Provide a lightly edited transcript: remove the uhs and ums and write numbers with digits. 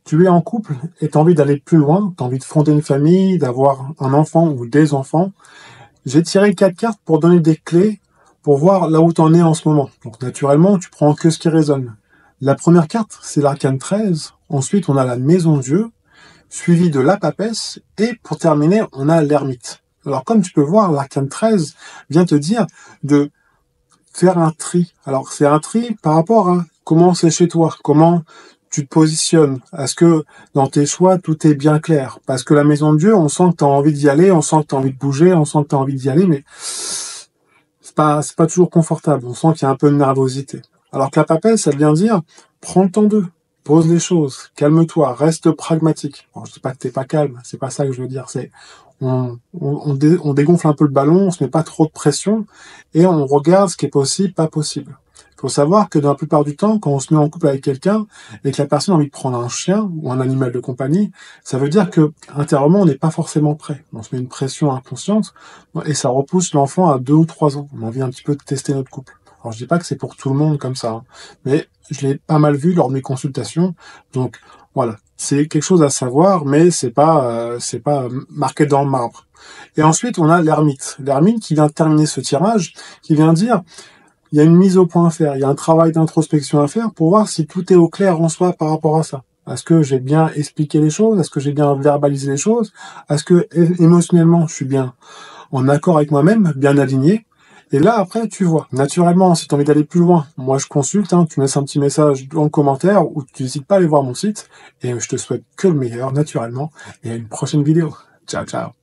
Tu es en couple et tu as envie d'aller plus loin, tu as envie de fonder une famille, d'avoir un enfant ou des enfants. J'ai tiré 4 cartes pour donner des clés pour voir là où tu en es en ce moment. Donc naturellement, tu prends que ce qui résonne. La première carte, c'est l'arcane 13. Ensuite, on a la maison Dieu, suivi de la papesse. Et pour terminer, on a l'ermite. Alors comme tu peux voir, l'arcane 13 vient te dire de faire un tri. Alors c'est un tri par rapport à comment c'est chez toi, comment tu te positionnes. Est-ce que dans tes choix, tout est bien clair? Parce que la maison de Dieu, on sent que tu as envie d'y aller, on sent que tu as envie de bouger, on sent que tu as envie d'y aller, mais c'est pas toujours confortable. On sent qu'il y a un peu de nervosité. Alors que la papesse, elle vient dire, prends le temps d'eux, pose les choses, calme-toi, reste pragmatique. Bon, je dis pas que t'es pas calme, c'est pas ça que je veux dire, c'est on dégonfle un peu le ballon, on se met pas trop de pression, et on regarde ce qui est possible, pas possible. Il faut savoir que dans la plupart du temps, quand on se met en couple avec quelqu'un, et que la personne a envie de prendre un chien, ou un animal de compagnie, ça veut dire que, intérieurement, on n'est pas forcément prêt. On se met une pression inconsciente, et ça repousse l'enfant à 2 ou 3 ans. On a envie un petit peu de tester notre couple. Alors je dis pas que c'est pour tout le monde comme ça, hein, mais je l'ai pas mal vu lors de mes consultations, donc voilà, c'est quelque chose à savoir, mais c'est pas marqué dans le marbre. Et ensuite, on a l'ermite. L'ermite qui vient terminer ce tirage, qui vient dire, il y a une mise au point à faire, il y a un travail d'introspection à faire pour voir si tout est au clair en soi par rapport à ça. Est-ce que j'ai bien expliqué les choses? Est-ce que j'ai bien verbalisé les choses? Est-ce que émotionnellement, je suis bien en accord avec moi-même, bien aligné? Et là, après, tu vois, naturellement, si tu as envie d'aller plus loin, moi je consulte, hein, tu me laisses un petit message dans le commentaire ou tu n'hésites pas à aller voir mon site. Et je te souhaite que le meilleur, naturellement, et à une prochaine vidéo. Ciao, ciao.